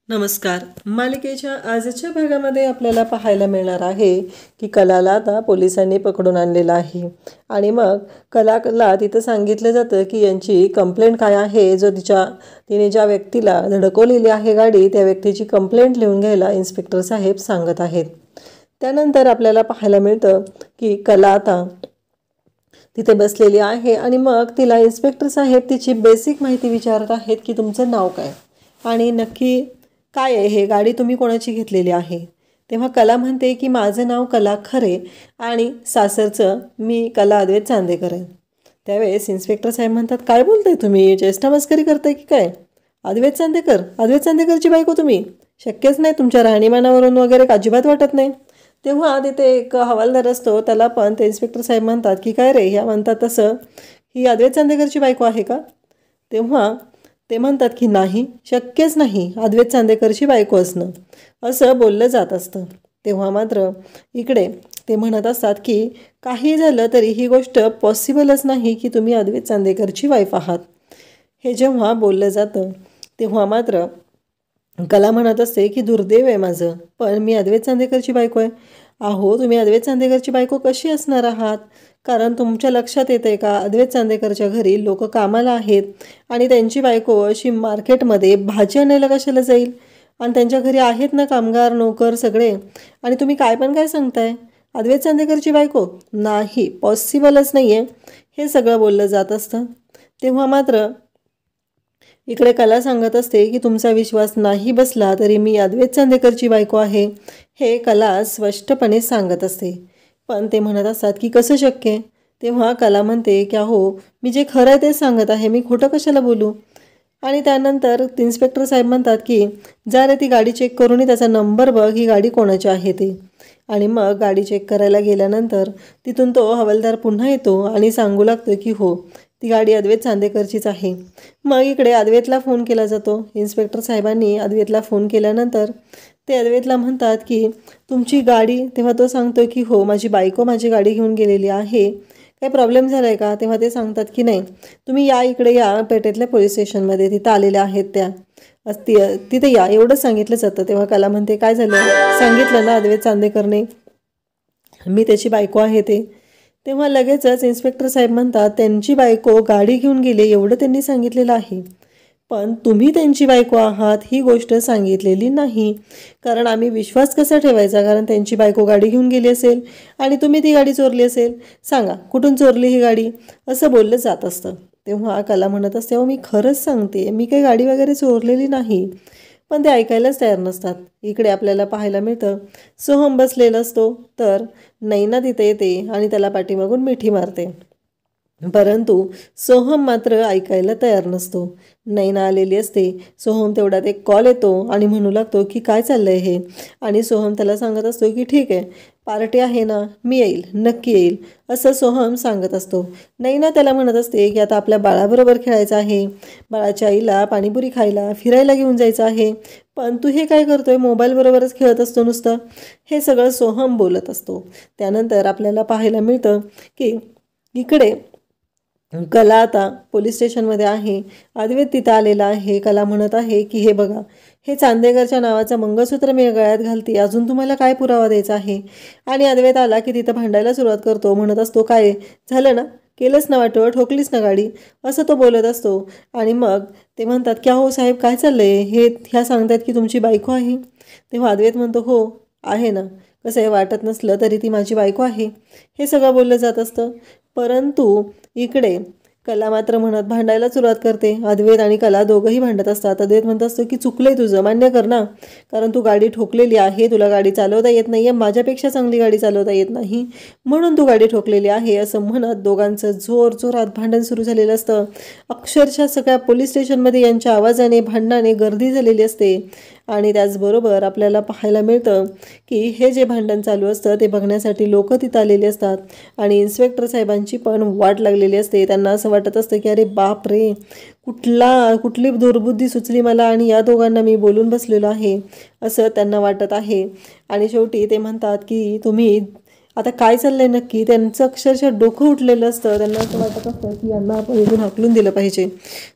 नमस्कार. मालिकेच्या आजच्या भागामध्ये आपल्याला पाहायला मिळणार आहे की कलाला आता पोलिसांनी पकडून आणलेलं आहे आणि मग कलाला तिथं सांगितलं जातं की यांची कंप्लेंट काय आहे. तिने ज्या व्यक्तीला धडकवलेली आहे गाडी त्या व्यक्तीची कंप्लेंट लिहून घ्यायला इन्स्पेक्टर साहेब सांगत आहेत. त्यानंतर आपल्याला पाहायला मिळतं की कला आता तिथे बसलेली आहे आणि मग तिला इन्स्पेक्टर साहेब तिची बेसिक माहिती विचारत आहेत की तुमचं नाव काय आणि नक्की काय आहे, हे गाडी तुम्ही कोणाची घेतलेली आहे. तेव्हा कला म्हणते की माझं नाव कला खरे आणि सासरचं मी कला अद्वैत चांदेकर आहे. त्यावेळेस इन्स्पेक्टर साहेब म्हणतात, काय बोलताय तुम्ही, चेष्टा मस्करी करताय की काय. अद्वैत चांदेकरची बायको तुम्ही, शक्यच नाही, तुमच्या राहणीमानावरून वगैरे अजिबात वाटत नाही. तेव्हा तिथे एक हवालदार असतो, त्याला पण ते इन्स्पेक्टर साहेब म्हणतात की काय रे, ह्या म्हणतात तसं ही अद्वैत चांदेकरची बायको आहे का. तेव्हा ते म्हणतात की नाही, शक्यच नाही अद्वैत चांदेकरची बायको असणं, असं बोललं जात असतं. तेव्हा मात्र इकडे ते म्हणत असतात की काही झालं तरी ही गोष्ट पॉसिबलच नाही की तुम्ही अद्वैत चांदेकरची वाईफ आहात. हे जेव्हा बोललं जातं तेव्हा मात्र कला म्हणत असते की दुर्दैव आहे माझं, पण मी अद्वैत चांदेकरची बायको आहे. अहो, तुम्ही अद्वैत चांदेकरची बायको कशी असणार आहात, कारण तुमच्या लक्षात येते का अद्वैत चांदेकरच्या घरी लोक कामाला आहेत आणि त्यांची बायको अशी मार्केटमध्ये भाजी आणायला कशाला जाईल, आणि त्यांच्या घरी आहेत ना कामगार नोकर सगळे, आणि तुम्ही काय सांगताय अद्वैत चांदेकरची बायको नाही, पॉसिबलच नाही आहे. हे सगळं बोललं जात असतं. तेव्हा मात्र इकडे कला सांगत असते की तुमचा विश्वास नाही बसला तरी मी अद्वैत चांदेकरची बायको आहे, हे कला स्पष्टपणे सांगत असते. पण ते म्हणत असतात की कसं शक्य आहे. तेव्हा कला म्हणते की अहो, मी जे खरं आहे ते सांगत आहे, मी खोटं कशाला बोलू. आणि त्यानंतर इन्स्पेक्टर साहेब म्हणतात की जा रे, ती गाडी चेक करून त्याचा नंबर बघ, ही गाडी कोणाची आहे ते. आणि मग गाडी चेक करायला गेल्यानंतर तिथून तो हवालदार पुन्हा येतो आणि सांगू लागतो की हो, ती गाडी अद्वैत चांदेकरचीच आहे. मग इकडे अद्वैतला फोन केला जातो. इन्स्पेक्टर साहेबांनी अद्वैतला फोन केल्यानंतर ते अद्वैतला म्हणतात की तुमची गाडी, तेव्हा तो सांगतो की हो, माझी बायको माझी गाडी घेऊन गेलेली आहे, काही प्रॉब्लेम झाला आहे का. तेव्हा ते सांगतात की नाही, तुम्ही या इकडे या, पेठेतल्या पोलीस स्टेशनमध्ये तिथं आलेल्या आहेत त्या, तिथे या, एवढंच सांगितलं जातं. तेव्हा कला म्हणते काय झालं, सांगितलं ना अद्वैत चांदेकरने, मी त्याची बायको आहे ते. तेव्हा लगेचच इन्स्पेक्टर साहेब म्हणतात त्यांची बायको गाडी घेऊन गेली एवढं त्यांनी सांगितलेलं आहे, पण तुम्ही त्यांची बायको आहात ही गोष्ट सांगितलेली नाही. कारण आम्ही विश्वास कसा ठेवायचा, कारण त्यांची बायको गाडी घेऊन गेली असेल आणि तुम्ही ती गाडी चोरली असेल, सांगा कुठून चोरली ही गाडी, असं बोललं जात असतं. तेव्हा कला म्हणत असते, मी खरंच सांगते, मी काही गाडी वगैरे चोरलेली नाही. पण ते ऐकायलाच तयार नसतात. इकडे आपल्याला पाहायला मिळतं सोहम बसलेला असतो, तर नैना तिथे येते आणि त्याला पाठीमागून मिठी मारते. परंतु सोहम मात्र ऐकायला तयार नसतो. नैना आलेली असते. सोहम तेवढ्यात एक कॉल येतो आणि म्हणू लागतो की काय चाललंय हे, आणि सोहम त्याला सांगत असतो की ठीक आहे, पार्टी आहे ना, मी येईल, नक्की येईल, असं सोहम सांगत असतो. नैना त्याला म्हणत असते की आता आपल्या बाळाबरोबर खेळायचं आहे, बाळाच्या आईला पाणीपुरी खायला फिरायला घेऊन जायचं आहे, पण तू हे काय करतोय, मोबाईलबरोबरच खेळत असतो नुसतं. हे सगळं सोहम बोलत असतो. त्यानंतर आपल्याला पाहायला मिळतं की इकडे कला आता पोलीस स्टेशनमध्ये आहे. अद्वैत तिथं आलेला आहे. कला म्हणत आहे की हे बघा, हे चांदेकरच्या नावाचं मंगळसूत्र मी गळ्यात घालते, अजून तुम्हाला काय पुरावा द्यायचा आहे. आणि अद्वैत आला की तिथं भांडायला सुरुवात करतो. म्हणत असतो काय झालं ना, केलंच ना वाटोळ, ठोकलीच ना गाडी, असं तो बोलत असतो. आणि मग ते म्हणतात की अहो साहेब काय चाललंय, ह्या सांगतात की तुमची बायको आहे. तेव्हा अद्वैत म्हणतो हो आहे ना, कसं आहे, वाटत नसलं तरी ती माझी बायको आहे. हे सगळं बोललं जात असतं. परंतु इकडे कला मात्र म्हणत भांडायला सुरुवात करते. अद्वैत आणि कला दोघंही भांडत असतात. अद्वैत म्हणत असतो की चुकलंय तुझं, मान्य कर ना, कारण तू गाडी ठोकलेली आहे, तुला गाडी चालवता येत नाही आहे, माझ्यापेक्षा चांगली गाडी चालवता येत नाही म्हणून तू गाडी ठोकलेली आहे, असं म्हणत दोघांचं जोरात भांडण सुरू झालेलं असतं. अक्षरशः सगळ्या पोलीस स्टेशनमध्ये यांच्या आवाजाने भांडणाने गर्दी झालेली असते. आणि त्याचबरोबर आपल्याला पाहायला मिळतं की हे जे भांडण चालू असतं ते बघण्यासाठी लोक तिथं आलेले असतात आणि इन्स्पेक्टर साहेबांची पण वाट लागलेली असते. त्यांना असं वाटत असतं की अरे बाप रे, कुठली दुर्बुद्धी सुचली मला आणि या दोघांना मी बोलून बसलेलो आहे, असं त्यांना वाटत आहे. आणि शेवटी ते म्हणतात की तुम्ही आता काय चाललंय नक्की, त्यांचं अक्षरशः डोकं उठलेलं असतं. त्यांना असं वाटत असतं की यांना आपण इथून हाकलून दिलं पाहिजे.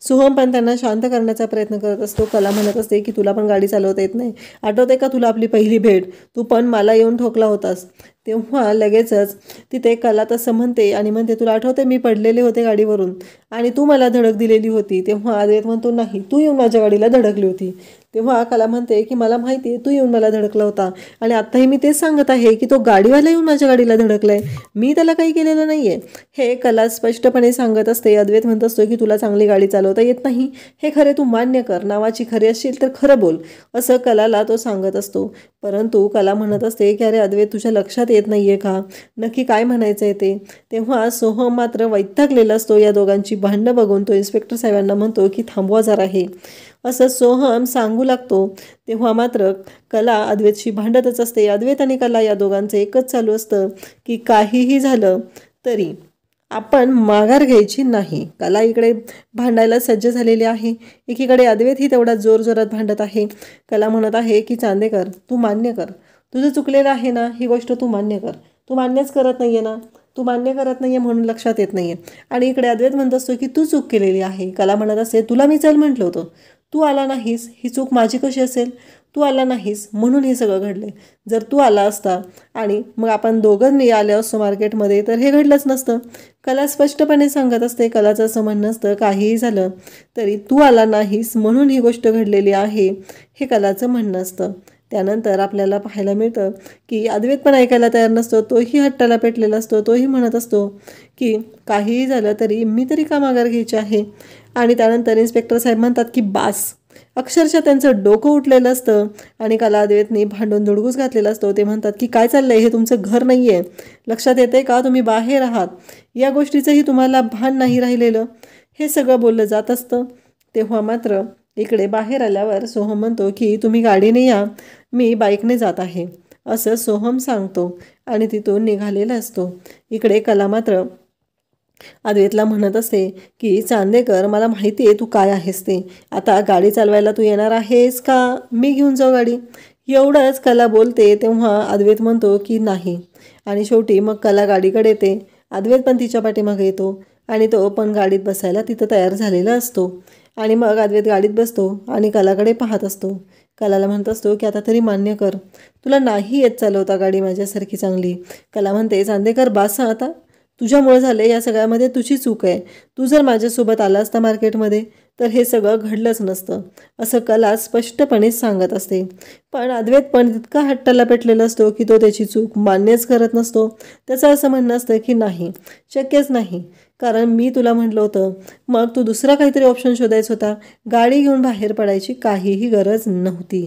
सोहम पण त्यांना शांत करण्याचा प्रयत्न करत असतो. कला म्हणत असते की तुला पण गाडी चालवता येत नाही, आठवते का तुला आपली पहिली भेट, तू पण मला येऊन ठोकला होतास. तेव्हा लगेचच तिथे कला तसं म्हणते आणि म्हणते तुला आठवते मी पडलेले होते गाडीवरून आणि तू मला धडक दिलेली होती. तेव्हा अद्वैत म्हणतो नाही, तू येऊन माझ्या गाडीला धडकली होती. तेव्हा कला म्हणते की मला माहिती आहे तू येऊन मला धडकला होता आणि आत्ताही मी तेच सांगत आहे की तो गाडीवाला येऊन माझ्या गाडीला धडकलाय, मी त्याला काही केलेलं नाही आहे, हे कला स्पष्टपणे सांगत असते. अद्वैत म्हणत असतो की तुला चांगली गाडी चालवता येत नाही हे खरे तू मान्य कर, नावाची खरी असशील तर खरं बोल, असं कलाला तो सांगत असतो. परंतु कला म्हणत असते की अरे अद्वैत तुझ्या लक्षात येत नाही आहे का नक्की काय म्हणायचं आहे ते. तेव्हा सोहम मात्र वैतागलेला असतो या दोघांची भांडणं बघून. तो इन्स्पेक्टर साहेबांना म्हणतो की थांबवा जरा हे, असं सोहम सांगू लागतो. तेव्हा मात्र कला अद्वैतशी भांडतच असते. अद्वैत आणि कला या दोघांचं एकच चालू असतं की काहीही झालं तरी आपण माघार घ्यायची नाही. कला इकडे भांडायला सज्ज झालेली आहे, एकीकडे अद्वैतही तेवढा जोरजोरात भांडत आहे. कला म्हणत आहे की चांदेकर तू मान्य कर, तुझं चुकलेलं आहे ना, ही गोष्ट तू मान्य कर, तू मान्यच करत नाही आहे ना, तू मान्य करत नाही आहे म्हणून लक्षात येत नाही आहे. आणि इकडे अद्वैत म्हणत असतो की तू चूक केलेली आहे. कला म्हणत असते तुला मी चल म्हटलं होतं, तू आला नाहीस, ही चूक माझी कशी असेल, तू आला नाहीस म्हणून हे सगळं घडलं. जर तू आला असता आणि मग आपण दोघांनी आले असतो मार्केटमध्ये तर हे घडलंच नसतं. कला स्पष्टपणे सांगत असते. कलाचं असं म्हणणं असतं काहीही झालं तरी तू आला नाहीस म्हणून ही गोष्ट घडलेली आहे, हे कलाचं म्हणणं असतं. त्यानंतर आपल्याला पाहायला मिळतं की अद्वैत पण ऐकायला तयार नसतो, तोही हट्टाला पेटलेला असतो. तोही म्हणत असतो की काहीही झालं तरी मी तरी का माघार घ्यायची आहे. आणि त्यानंतर इन्स्पेक्टर साहेब म्हणतात की बास, अक्षरशः त्यांचं डोकं उठलेलं असतं आणि कला अद्वैतनी भांडून धुडगूस घातलेला असतो. ते म्हणतात की काय चाललंय, हे तुमचं घर नाही आहे, लक्षात येते का, तुम्ही बाहेर आहात, या गोष्टीचंही तुम्हाला भान नाही राहिलेलं, हे सगळं बोललं जात असतं. तेव्हा मात्र इकडे बाहेर आल्यावर सोहम म्हणतो की तुम्ही गाडीने या, मी बाईकने जात आहे, असं सोहम सांगतो आणि तिथून निघालेला असतो. इकडे कला मात्र अद्वैतला म्हणत असते की चांदेकर मला माहिती आहे तू काय आहेस ते, आता गाडी चालवायला तू येणार आहेस का मी घेऊन जाऊ गाडी, एवढंच कला बोलते. तेव्हा अद्वैत म्हणतो की नाही आणि शेवटी मग कला गाडीकडे येते. अद्वैत पण तिच्या पाठीमागे येतो आणि तो पण गाडीत बसायला तिथं तयार झालेला असतो. आणि मग अद्वैत गाडीत बसतो आणि कलाकडे पाहत असतो. कलाला म्हणत असतो की आता तरी मान्य कर, तुला नाही येत चालवता गाडी माझ्यासारखी चांगली. कला म्हणते चांदेकर बासा, आता तुझ्यामुळे झाले, या सगळ्यामध्ये तुझी चूक आहे, तू जर माझ्यासोबत आला असता मार्केटमध्ये तर हे सगळं घडलंच नसतं, असं कला स्पष्टपणे सांगत असते. पण अद्वैत पण तितका हट्टाला पेटलेला असतो की तो त्याची चूक मान्यच करत नसतो. त्याचं असं म्हणणं असतं की नाही, शक्यच नाही, कारण मी तुला म्हटलं होतं, मग तू दुसरा काहीतरी ऑप्शन शोधायचा होता, गाडी घेऊन बाहेर पडायची काहीही गरज नव्हती.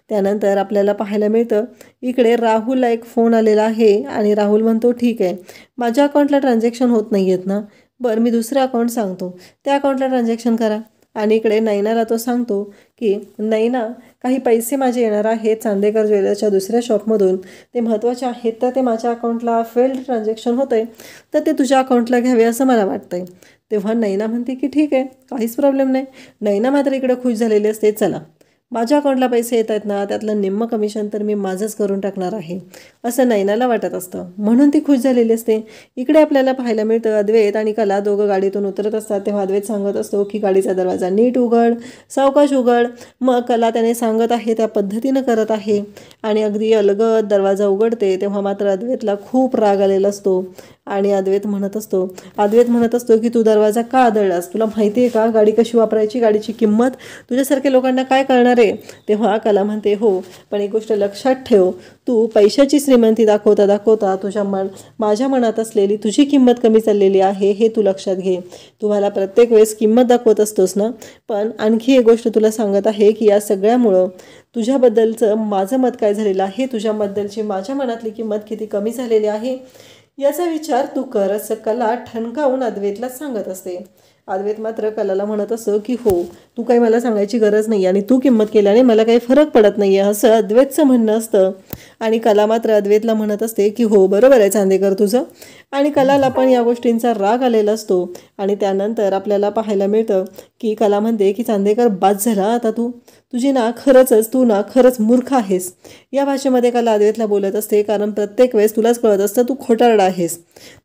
त्यानंतर आपल्याला पाहायला मिळतं इकडे राहुलला एक फोन आलेला आहे आणि राहुल म्हणतो ठीक आहे, माझ्या अकाउंटला ट्रान्झॅक्शन होत नाही आहेत ना, बरं मी दुसरं अकाउंट सांगतो त्या अकाउंटला ट्रान्झॅक्शन करा. आणि इकडे नैनाला तो सांगतो की नैना, काही पैसे माझे येणार आहेत चांदेकर ज्वेलर्सच्या दुसऱ्या शॉपमधून, ते महत्त्वाचे आहेत तर ते माझ्या अकाउंटला फेल्ड ट्रान्झॅक्शन होतं आहे, तर ते तुझ्या अकाउंटला घ्यावे असं मला वाटतं आहे. तेव्हा नैना म्हणते की ठीक आहे, काहीच प्रॉब्लेम नाही. नैना मात्र इकडे खुश झालेली असते, चला माझ्या अकाउंटला पैसे येत आहेत ना, त्यातलं निम्म कमिशन तर मी माझंच करून टाकणार आहे, असं नैनाला वाटत असतं, म्हणून ती खुश झालेली असते. इकडे आपल्याला पाहायला मिळतं अद्वैत आणि कला दोघं गाडीतून उतरत असतात. तेव्हा अद्वैत सांगत असतो की गाडीचा दरवाजा नीट उघड, सावकाश उघड. मग कला त्याने सांगत आहे त्या पद्धतीनं करत आहे आणि अगदी अलगद दरवाजा उघडते. तेव्हा मात्र अद्वैतला खूप राग आलेला असतो आणि अद्वैत म्हणत असतो की तू दरवाजा का आदळलास, तुला माहिती आहे का गाडी कशी वापरायची, गाडीची किंमत, तुझ्यासारख्या लोकांना काय कळणार आहे. तेव्हा कला म्हणते हो, पण एक गोष्ट लक्षात ठेव, तू पैशाची श्रीमंती दाखवता माझ्या मनात असलेली तुझी किंमत कमी चाललेली आहे, हे तू लक्षात घे. तुम्हाला प्रत्येक वेळेस किंमत दाखवत असतोस ना, पण आणखी एक गोष्ट तुला सांगत आहे की या सगळ्यामुळं तुझ्याबद्दलचं माझं मत काय झालेलं आहे, तुझ्याबद्दलची माझ्या मनातली किंमत किती कमी झालेली आहे याचा विचार तू कर, असं कला ठणकावून अद्वैतला सांगत असते. अद्वैत मात्र कलाला म्हणत असतो की हो, तू काही मला सांगायची गरज नाही आणि तू किंमत केल्याने मला काही फरक पडत नाही आहे, असं अद्वैतचं म्हणणं असतं. आणि कला मात्र अद्वैतला म्हणत असते की हो बरोबर आहे चांदेकर तुझं. आणि कलाला पण या गोष्टींचा राग आलेला असतो. आणि त्यानंतर आपल्याला पाहायला मिळतं की कला म्हणते की चांदेकर बास झाला, आता तू तुझी ना खरंच तू ना खरंच मूर्ख आहेस. या भाषेमध्ये कला अद्वैतला बोलत असते, कारण प्रत्येक वेळेस तुलाच कळत असतं तू खोटारडा आहेस,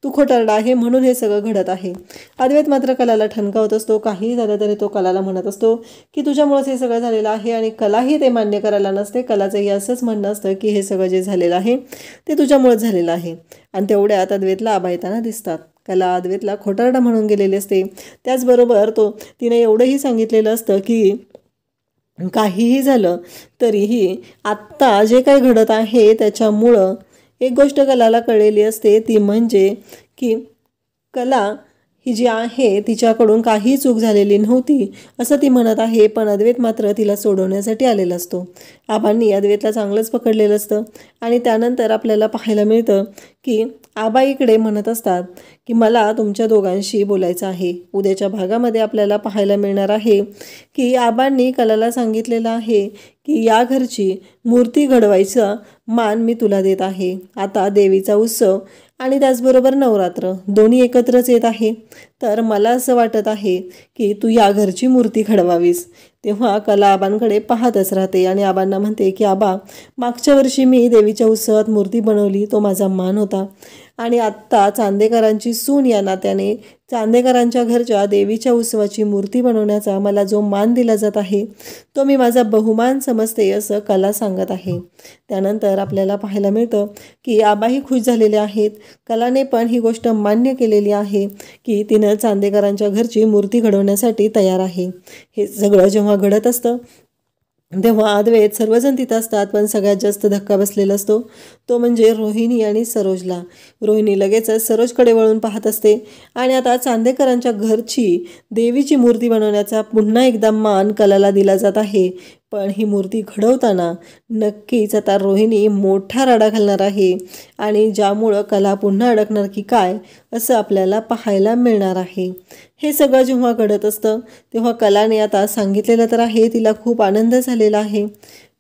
तू खोटारडा आहे म्हणून हे सगळं घडत आहे. अद्वैत मात्र कलाला ठणकावत असतो. काहीही झालं तरी तो कलाला म्हणत असतो की तुझ्यामुळेच हे सगळं झालेलं आहे, आणि कलाही ते मान्य करायला नसते. कलाचंही असंच म्हणणं असतं की हे सगळं जे झालेलं आहे ते तुझ्यामुळेच झालेलं आहे. आणि तेवढ्यात अद्वैतला आबा येताना दिसतात. कला अद्वैतला खोटारडा म्हणून गेलेली असते. त्याचबरोबर तिने एवढंही सांगितलेलं असतं की काहीही झालं तरीही आत्ता जे काही घडत आहे त्याच्यामुळं एक गोष्ट कलाला कळलेली असते, ती म्हणजे की कला ही जी आहे तिच्याकडून काही चूक झालेली नव्हती असं ती म्हणत आहे. पण अद्वैत मात्र तिला सोडवण्यासाठी आलेला असतो. आबांनी अद्वैतला चांगलंच पकडलेलं असतं. आणि त्यानंतर आपल्याला पाहायला मिळतं की आबा इकडे म्हणत असतात की मला तुमच्या दोघांशी बोलायचं आहे. उद्याच्या भागामध्ये आपल्याला पाहायला मिळणार आहे की आबांनी कलाला सांगितलेलं आहे की या घरची मूर्ती घडवायचा मान मी तुला देत आहे. आता देवीचा उत्सव आणि त्याचबरोबर नवरात्र दोन्ही एकत्रच येत आहे, तर मला असं वाटत आहे की तू या घरची मूर्ती घडवावीस. तेव्हा कला आबांकडे पाहतच राहते आणि आबांना म्हणते की आबा, मागच्या वर्षी मी देवीच्या उत्सवात मूर्ती बनवली, तो माझा मान होता. आणि आत्ता चांदेकरांची सून या नात्याने चांदेकरांच्या घरच्या देवीच्या उत्सवाची मूर्ती बनवण्याचा मला जो मान दिला जात आहे तो मी माझा बहुमान समजते, असं कला सांगत आहे. त्यानंतर आपल्याला पाहायला मिळतं की आबाही खुश झालेले आहेत. कलाने पण ही गोष्ट मान्य केलेली आहे की तिनं चांदेकरांच्या घरची मूर्ती घडवण्यासाठी तयार आहे. हे सगळं जेव्हा घडत असतं तेव्हा अद्वैत सर्वजण तिथं असतात, पण सगळ्यात जास्त धक्का बसलेला असतो तो म्हणजे रोहिणी आणि सरोजला. रोहिणी लगेचच सरोजकडे वळून पाहत असते आणि आता चांदेकरांच्या घरची देवीची मूर्ती बनवण्याचा पुन्हा एकदा मान कलाला दिला जात आहे. पण ही मूर्ती घडवताना नक्कीच आता रोहिणी मोठा राडा घालणार आहे आणि ज्यामुळं कला पुन्हा अडकणार की काय असं आपल्याला पाहायला मिळणार आहे. हे सगळं जेव्हा घडत असतं तेव्हा कलाने आता सांगितलेलं तर आहे, तिला खूप आनंद झालेला आहे.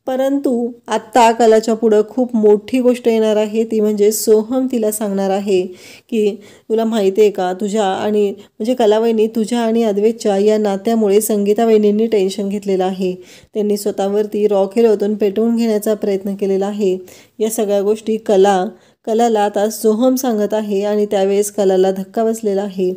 परंतु आत्ता कलाच्या पुढं खूप मोठी गोष्ट येणार आहे, ती म्हणजे सोहम तिला सांगणार आहे की तुला माहिती आहे का, तुझ्या आणि म्हणजे कलावहिनी तुझ्या आणि अद्वैतच्या या नात्यामुळे संगीता वहिनींनी टेन्शन घेतलेलं आहे. त्यांनी स्वतःवरती रॉकेल ओतून पेटवून घेण्याचा प्रयत्न केलेला आहे. या सगळ्या गोष्टी कलाला आता सोहम सांगत आहे आणि त्यावेळेस कलाला धक्का बसलेला आहे.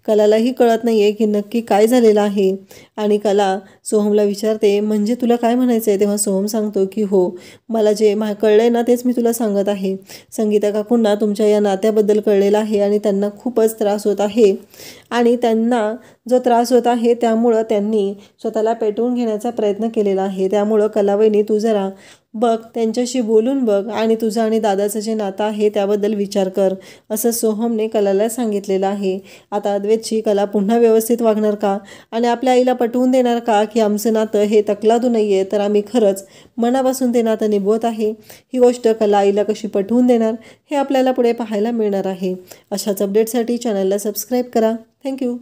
कलालाही कळत नाही आहे की नक्की काय झालेलं आहे. आणि कला सोहमला विचारते म्हणजे तुला काय म्हणायचं आहे. तेव्हा सोहम सांगतो की हो, मला जे कळलं आहे ना तेच मी तुला सांगत आहे. संगीता काकूंना तुमच्या या नात्याबद्दल कळलेलं आहे आणि त्यांना खूपच त्रास होत आहे. आणि त्यांना जो त्रास होत आहे त्यामुळं त्यांनी स्वतःला पेटवून घेण्याचा प्रयत्न केलेला आहे. त्यामुळं कलावहिनी तू जरा बघ, त्यांच्याशी बोलून बघ आणि तुझं आणि दादाचं जे नातं आहे त्याबद्दल विचार कर, असं सोहमने कलाला सांगितलेलं आहे. आता अद्वैतची कला पुन्हा व्यवस्थित वागणार का आणि आपल्या आईला पटवून देणार का की आमचं नातं हे तकलादू नाही आहे, तर आम्ही खरंच मनापासून ते नातं निभवत आहे. ही गोष्ट कला आईला कशी पटवून देणार हे आपल्याला पुढे पाहायला मिळणार आहे. अशाच अपडेटसाठी चॅनलला सबस्क्राईब करा. थँक्यू.